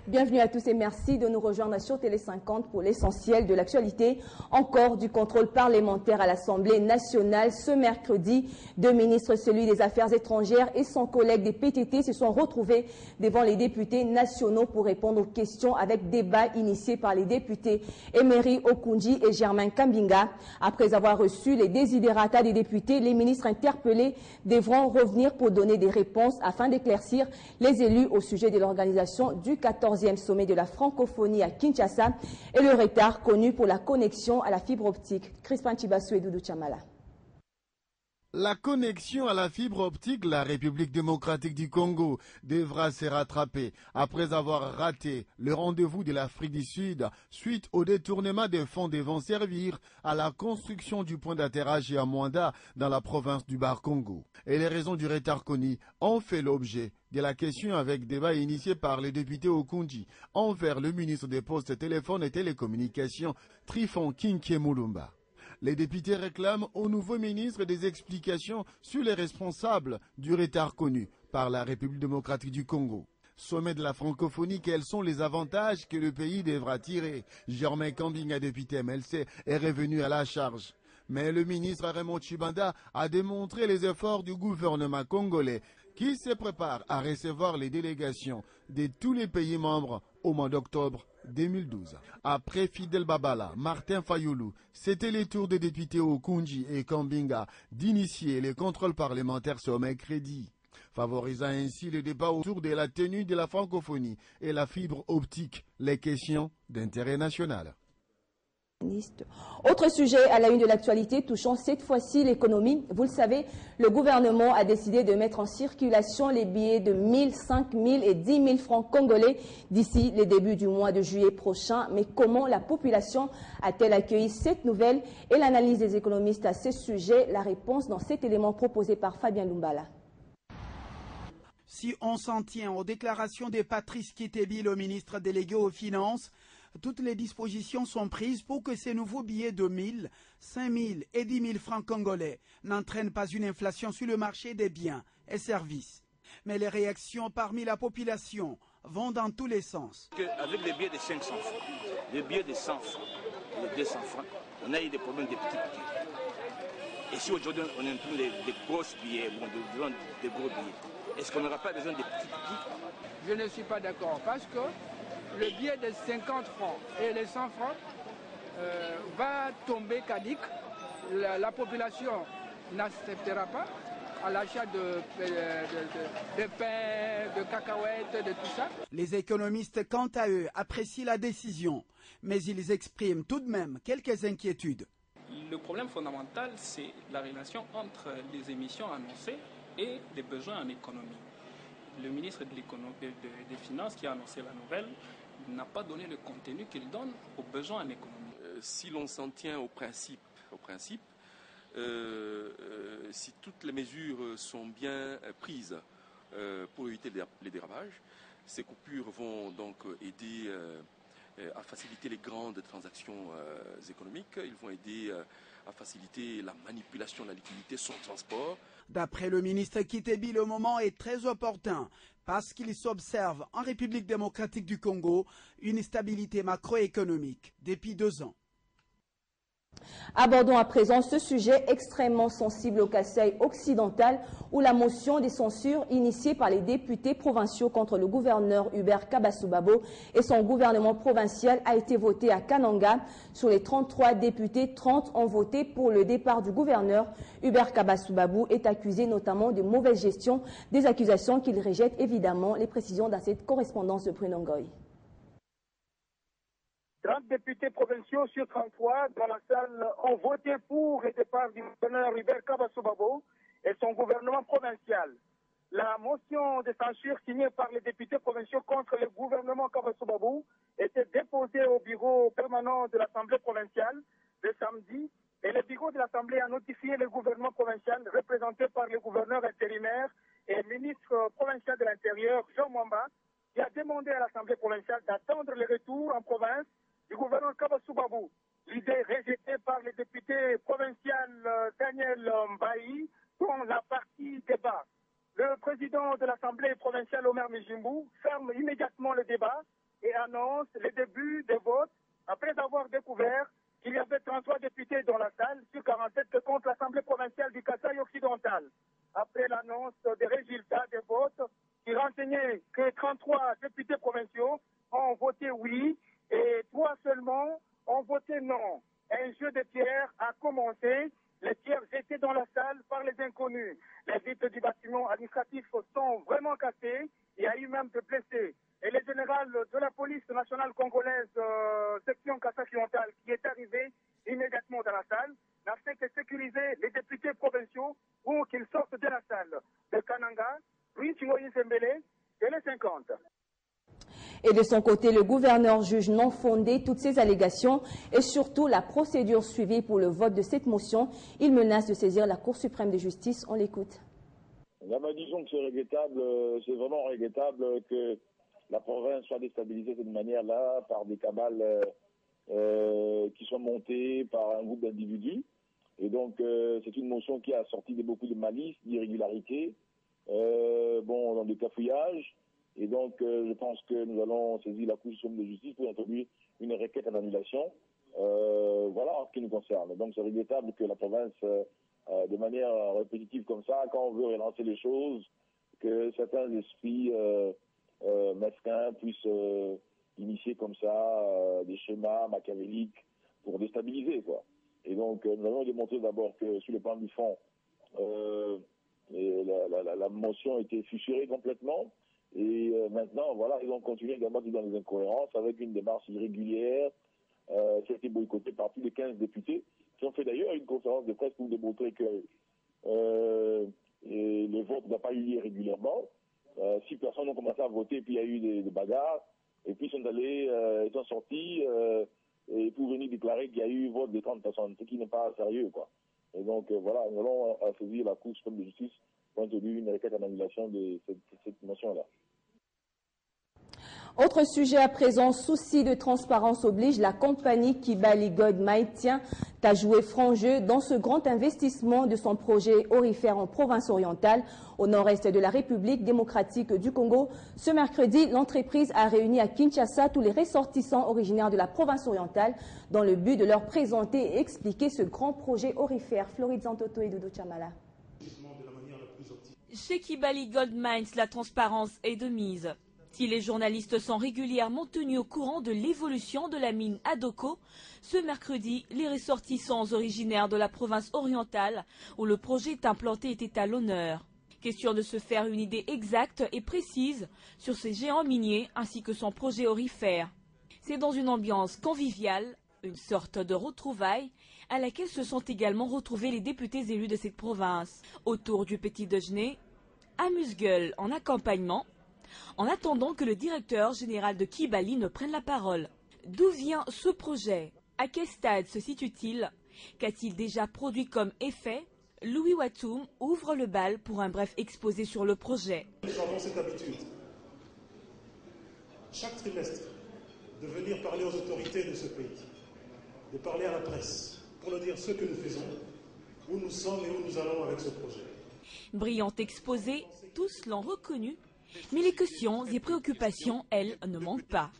Bienvenue à tous et merci de nous rejoindre sur Télé 50 pour l'essentiel de l'actualité. Encore du contrôle parlementaire à l'Assemblée nationale. Ce mercredi, deux ministres, celui des Affaires étrangères et son collègue des PTT, se sont retrouvés devant les députés nationaux pour répondre aux questions avec débat initié par les députés Emery Okunji et Germain Kambinga. Après avoir reçu les desiderata des députés, les ministres interpellés devront revenir pour donner des réponses afin d'éclaircir les élus au sujet de l'organisation du 14e sommet de la francophonie à Kinshasa et le retard connu pour la connexion à la fibre optique. Crispin Chibassou et Doudou Chamala. La connexion à la fibre optique, la République démocratique du Congo devra se rattraper après avoir raté le rendez-vous de l'Afrique du Sud suite au détournement des fonds devant servir à la construction du point d'atterrage à Mwanda dans la province du Bar-Congo. Et les raisons du retard connu ont fait l'objet de la question avec débat initié par le député Okunji envers le ministre des Postes, Téléphones et Télécommunications, Trifon Kinké Moulumba. Les députés réclament au nouveau ministre des explications sur les responsables du retard connu par la République démocratique du Congo. Sommet de la francophonie, quels sont les avantages que le pays devra tirer? Germain Kambinga, député MLC, est revenu à la charge. Mais le ministre Raymond Tshibanda a démontré les efforts du gouvernement congolais qui se prépare à recevoir les délégations de tous les pays membres au mois d'octobre 2012. Après Fidel Babala, Martin Fayoulou, c'était les tours des députés Okunji et Kambinga d'initier les contrôles parlementaires ce mercredi, favorisant ainsi le débat autour de la tenue de la francophonie et la fibre optique, les questions d'intérêt national. Autre sujet à la une de l'actualité touchant cette fois-ci l'économie. Vous le savez, le gouvernement a décidé de mettre en circulation les billets de 1000, 5000 et 10 000 francs congolais d'ici les débuts du mois de juillet prochain. Mais comment la population a-t-elle accueilli cette nouvelle et l'analyse des économistes à ce sujet? La réponse dans cet élément proposé par Fabien Lumbala. Si on s'en tient aux déclarations de Patrice Kitebi, le ministre délégué aux Finances, toutes les dispositions sont prises pour que ces nouveaux billets de 1000, 5000 et 10 000 francs congolais n'entraînent pas une inflation sur le marché des biens et services. Mais les réactions parmi la population vont dans tous les sens. Avec les billets de 500 francs, les billets de 100 francs, les 200 francs, on a eu des problèmes de petits billets. Et si aujourd'hui on imprime des gros billets, des gros billets, est-ce qu'on n'aura pas besoin de petits billets? Je ne suis pas d'accord parce que le billet de 50 francs et les 100 francs va tomber caduc. La population n'acceptera pas à l'achat de pain, de cacahuètes, de tout ça. Les économistes, quant à eux, apprécient la décision, mais ils expriment tout de même quelques inquiétudes. Le problème fondamental, c'est la relation entre les émissions annoncées et les besoins en économie. Le ministre des Finances qui a annoncé la nouvelle n'a pas donné le contenu qu'il donne aux besoins en économie. Si l'on s'en tient au principe, si toutes les mesures sont bien prises pour éviter les dérapages, ces coupures vont donc aider à faciliter les grandes transactions économiques. Ils vont aider à faciliter la manipulation de la liquidité, son transport. D'après le ministre Kitebi, le moment est très opportun parce qu'il s'observe en République démocratique du Congo une stabilité macroéconomique depuis 2 ans. Abordons à présent ce sujet extrêmement sensible au Kasaï occidental où la motion de censure initiée par les députés provinciaux contre le gouverneur Hubert Kabasoubabo et son gouvernement provincial a été votée à Kananga. Sur les 33 députés, 30 ont voté pour le départ du gouverneur. Hubert Kabasoubabo est accusé notamment de mauvaise gestion, des accusations qu'il rejette évidemment. Les précisions dans cette correspondance de Prunongoy. 30 députés provinciaux sur 33 dans la salle ont voté pour le départ du gouverneur Hubert Kabasoubabo et son gouvernement provincial. La motion de censure signée par les députés provinciaux contre le gouvernement Kabasoubabo était déposée au bureau permanent de l'Assemblée provinciale le samedi et le bureau de l'Assemblée a notifié le gouvernement provincial représenté par le gouverneur intérimaire et ministre provincial de l'Intérieur, Jean Mwamba, qui a demandé à l'Assemblée provinciale d'attendre le retour en province du gouverneur Kabasoubabo. L'idée rejetée par le député provincial Daniel Mbaï dans la partie débat. Le président de l'Assemblée provinciale Omer Mijimbu ferme immédiatement le débat et et annonce le début des votes après avoir découvert qu'il y avait 33 députés dans la salle sur 47 que compte l'Assemblée provinciale du Kasaï occidental. Après l'annonce des résultats des votes qui renseignaient que 33 députés provinciaux ont voté oui et 3 seulement ont voté non. Un jeu de pierres a commencé. Les pierres étaient dans la salle par les inconnus. Les vitres du bâtiment administratif sont vraiment cassées. Il y a eu même des blessés. Et le général de la police nationale congolaise, section Kasaï-Occidentale, qui est arrivé immédiatement dans la salle, n'a fait que sécuriser les députés provinciaux pour qu'ils sortent de la salle. De Kananga, Louis Chingoyi Sembele, Télé 50. Et de son côté, le gouverneur juge non fondé toutes ces allégations et surtout la procédure suivie pour le vote de cette motion. Il menace de saisir la Cour suprême de justice. On l'écoute. Disons que c'est regrettable, c'est vraiment regrettable que la province soit déstabilisée de cette manière-là par des cabales qui sont montées par un groupe d'individus. Et donc, c'est une motion qui a sorti de beaucoup de malice, d'irrégularités, dans des cafouillages. Et donc, je pense que nous allons saisir la Cour suprême de justice pour introduire une requête d'annulation. Voilà en ce qui nous concerne. Donc, c'est regrettable que la province, de manière répétitive comme ça, quand on veut relancer les choses, que certains esprits mesquins puissent initier comme ça des schémas machiavéliques pour déstabiliser, quoi. Et donc, nous allons démontrer d'abord que sur le plan du fond, la motion a été fissurée complètement. Et maintenant, voilà, ils ont continué également dans les incohérences avec une démarche irrégulière qui a été boycottée par plus de 15 députés, qui ont fait d'ailleurs une conférence de presse pour démontrer que le vote n'a pas eu lieu régulièrement. 6 personnes ont commencé à voter, puis il y a eu des bagarres, et puis ils sont sortis et pour venir déclarer qu'il y a eu vote de 30 personnes, ce qui n'est pas sérieux, quoi. Et donc voilà, nous allons saisir la Cour suprême de justice pour introduire une requête d'annulation de cette motion-là. Autre sujet à présent, souci de transparence oblige, la compagnie Kibali Gold Mine tient à jouer franc jeu dans ce grand investissement de son projet aurifère en province orientale, au nord-est de la République démocratique du Congo. Ce mercredi, l'entreprise a réuni à Kinshasa tous les ressortissants originaires de la province orientale dans le but de leur présenter et expliquer ce grand projet aurifère. Floride Zantoto et Doudou Chamala. Chez Kibali Gold Mines, la transparence est de mise. Si les journalistes sont régulièrement tenus au courant de l'évolution de la mine Adoko, ce mercredi, les ressortissants originaires de la province orientale où le projet est implanté étaient à l'honneur. Question de se faire une idée exacte et précise sur ces géants miniers ainsi que son projet aurifère. C'est dans une ambiance conviviale, une sorte de retrouvaille, à laquelle se sont également retrouvés les députés élus de cette province. Autour du petit déjeuner, amuse-gueule en accompagnement, en attendant que le directeur général de Kibali ne prenne la parole. D'où vient ce projet? À quel stade se situe-t-il? Qu'a-t-il déjà produit comme effet? Louis Watoum ouvre le bal pour un bref exposé sur le projet. Nous avons cette habitude, chaque trimestre, de venir parler aux autorités de ce pays, de parler à la presse, pour leur dire ce que nous faisons, où nous sommes et où nous allons avec ce projet. Brillant exposé, tous l'ont reconnu. Mais les questions et préoccupations, elles, ne manquent pas.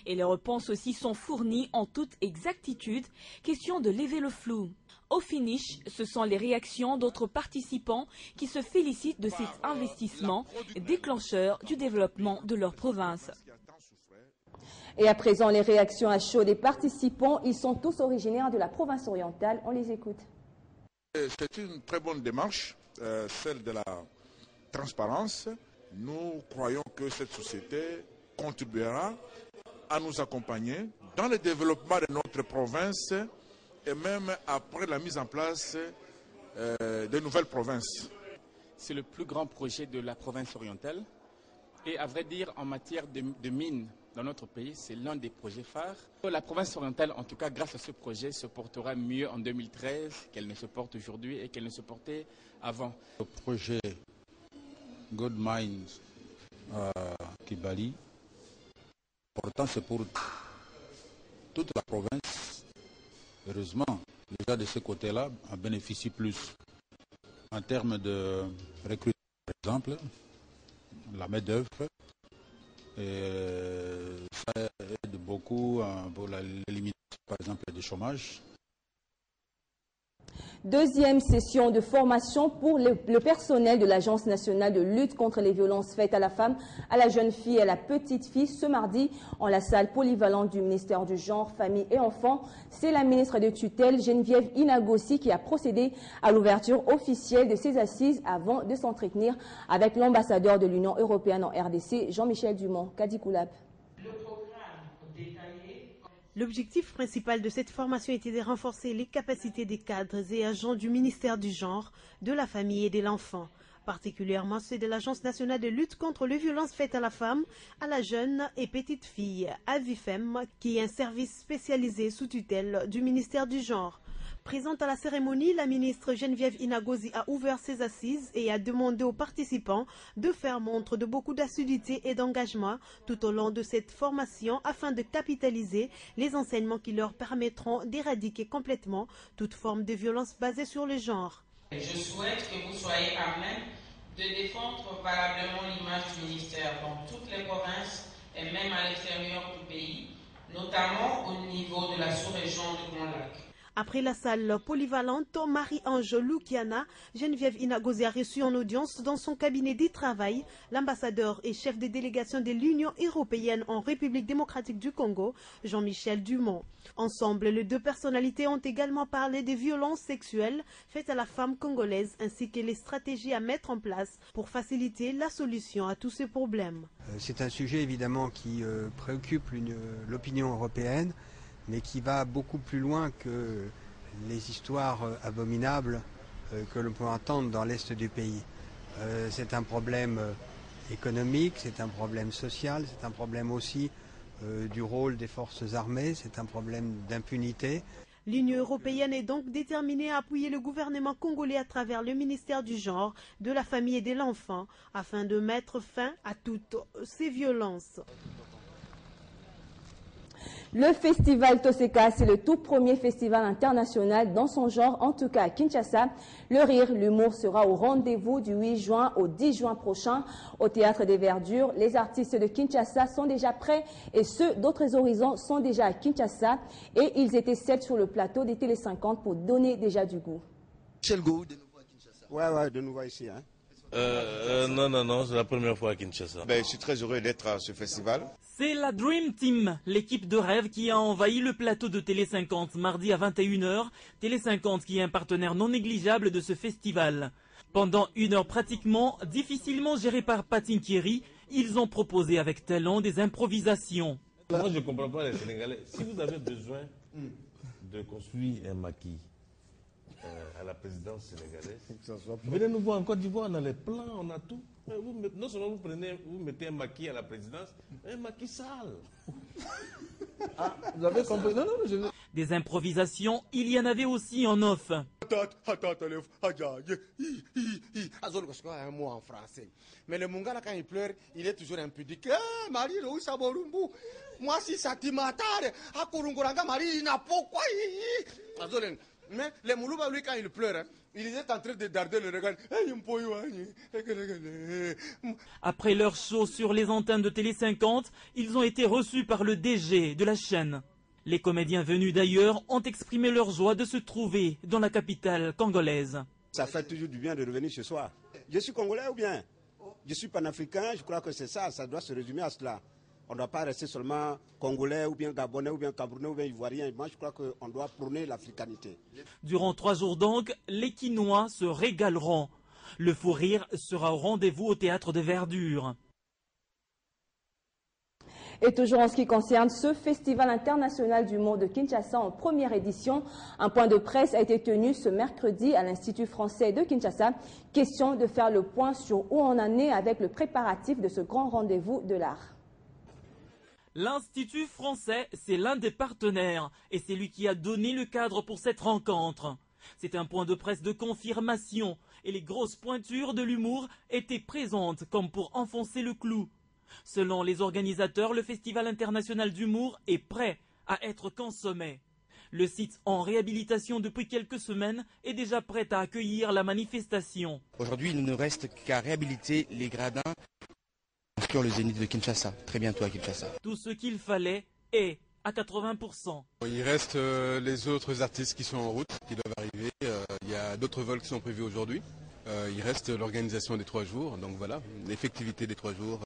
Et les réponses aussi sont fournies en toute exactitude, question de lever le flou. Au finish, ce sont les réactions d'autres participants qui se félicitent de cet investissement déclencheur du développement de leur province. Et à présent, les réactions à chaud des participants, ils sont tous originaires de la province orientale. On les écoute. C'est une très bonne démarche, celle de la transparence. Nous croyons que cette société contribuera à nous accompagner dans le développement de notre province et même après la mise en place de nouvelles provinces. C'est le plus grand projet de la province orientale et à vrai dire en matière de mines dans notre pays, c'est l'un des projets phares. La province orientale, en tout cas grâce à ce projet, se portera mieux en 2013 qu'elle ne se porte aujourd'hui et qu'elle ne se portait avant. Le projet Gold Mines à Kibali, pourtant c'est pour toute la province. Heureusement, les gens de ce côté-là en bénéficient plus. En termes de recrutement, par exemple, la main-d'œuvre, ça beaucoup pour l'élimination, par exemple, du chômage. Deuxième session de formation pour le personnel de l'Agence nationale de lutte contre les violences faites à la femme, à la jeune fille et à la petite fille ce mardi en la salle polyvalente du ministère du Genre, Famille et Enfants. C'est la ministre de tutelle Geneviève Inagossi qui a procédé à l'ouverture officielle de ces assises avant de s'entretenir avec l'ambassadeur de l'Union européenne en RDC, Jean-Michel Dumont. Kadikoulab. L'objectif principal de cette formation était de renforcer les capacités des cadres et agents du ministère du Genre, de la Famille et de l'Enfant, particulièrement ceux de l'Agence nationale de lutte contre les violences faites à la femme, à la jeune et petite fille, AVIFEM, qui est un service spécialisé sous tutelle du ministère du Genre. Présente à la cérémonie, la ministre Geneviève Inagossi a ouvert ses assises et a demandé aux participants de faire montre de beaucoup d'assiduité et d'engagement tout au long de cette formation afin de capitaliser les enseignements qui leur permettront d'éradiquer complètement toute forme de violence basée sur le genre. Je souhaite que vous soyez à même de défendre valablement l'image du ministère dans toutes les provinces et même à l'extérieur du pays, notamment au niveau de la sous-région du Grand Lac. Après la salle polyvalente, Marie-Ange Loukiana, Geneviève Inagossi a reçu en audience dans son cabinet de travail l'ambassadeur et chef de délégation de l'Union européenne en République démocratique du Congo, Jean-Michel Dumont. Ensemble, les deux personnalités ont également parlé des violences sexuelles faites à la femme congolaise ainsi que les stratégies à mettre en place pour faciliter la solution à tous ces problèmes. C'est un sujet évidemment qui préoccupe l'opinion européenne, mais qui va beaucoup plus loin que les histoires abominables que l'on peut entendre dans l'est du pays. C'est un problème économique, c'est un problème social, c'est un problème aussi du rôle des forces armées, c'est un problème d'impunité. L'Union européenne est donc déterminée à appuyer le gouvernement congolais à travers le ministère du Genre, de la Famille et de l'Enfant, afin de mettre fin à toutes ces violences. Le festival Toseka, c'est le tout premier festival international dans son genre, en tout cas à Kinshasa. Le rire, l'humour sera au rendez-vous du 8 juin au 10 juin prochain au Théâtre des Verdures. Les artistes de Kinshasa sont déjà prêts et ceux d'autres horizons sont déjà à Kinshasa. Et ils étaient 7 sur le plateau des Télé 50 pour donner déjà du goût. Michel Gou, de nouveau à Kinshasa. Ouais, de nouveau ici. Hein. Non, c'est la première fois à Kinshasa. Je suis très heureux d'être à ce festival. C'est la Dream Team, l'équipe de rêve qui a envahi le plateau de Télé 50 mardi à 21h. Télé 50 qui est un partenaire non négligeable de ce festival. Pendant 1 heure pratiquement, difficilement géré par Patinkieri, ils ont proposé avec talent des improvisations. Moi je ne comprends pas les Sénégalais. Si vous avez besoin de construire un maquis à la présidence sénégalaise, venez nous voir en Côte d'Ivoire, on a les plans, on a tout. Non seulement vous mettez un maquis à la présidence, un maquis sale. Ah, vous avez compris? Non, Des improvisations, il y en avait aussi en off. Un mot en français. Mais le Mungala, quand il pleure, il est toujours impudique. Marie, moi, si ça t'immatare, à Kurunguranga, Marie, il n'a pas quoi. Mais le Moulouba, lui, quand il pleure, il est en train de darder le regard. Après leur show sur les antennes de Télé 50, ils ont été reçus par le DG de la chaîne. Les comédiens venus d'ailleurs ont exprimé leur joie de se trouver dans la capitale congolaise. Ça fait toujours du bien de revenir ce soir. Je suis congolais ou bien? Je suis panafricain, je crois que c'est ça, ça doit se résumer à cela. On ne doit pas rester seulement congolais ou bien gabonais ou bien camerounais ou bien ivoirien. Moi, je crois qu'on doit prôner l'africanité. Durant 3 jours donc, les Quinois se régaleront. Le fou rire sera au rendez-vous au Théâtre des Verdures. Et toujours en ce qui concerne ce Festival international du monde de Kinshasa en première édition, un point de presse a été tenu ce mercredi à l'Institut français de Kinshasa. Question de faire le point sur où on en est avec le préparatif de ce grand rendez-vous de l'art. L'Institut français, c'est l'un des partenaires et c'est lui qui a donné le cadre pour cette rencontre. C'est un point de presse de confirmation et les grosses pointures de l'humour étaient présentes comme pour enfoncer le clou. Selon les organisateurs, le Festival international d'humour est prêt à être consommé. Le site en réhabilitation depuis quelques semaines est déjà prêt à accueillir la manifestation. Aujourd'hui, il ne nous reste qu'à réhabiliter les gradins. Le Zénith de Kinshasa, très bientôt à Kinshasa. Tout ce qu'il fallait est à 80%. Il reste les autres artistes qui sont en route, qui doivent arriver. Il y a d'autres vols qui sont prévus aujourd'hui. Il reste l'organisation des 3 jours. Donc voilà, l'effectivité des 3 jours.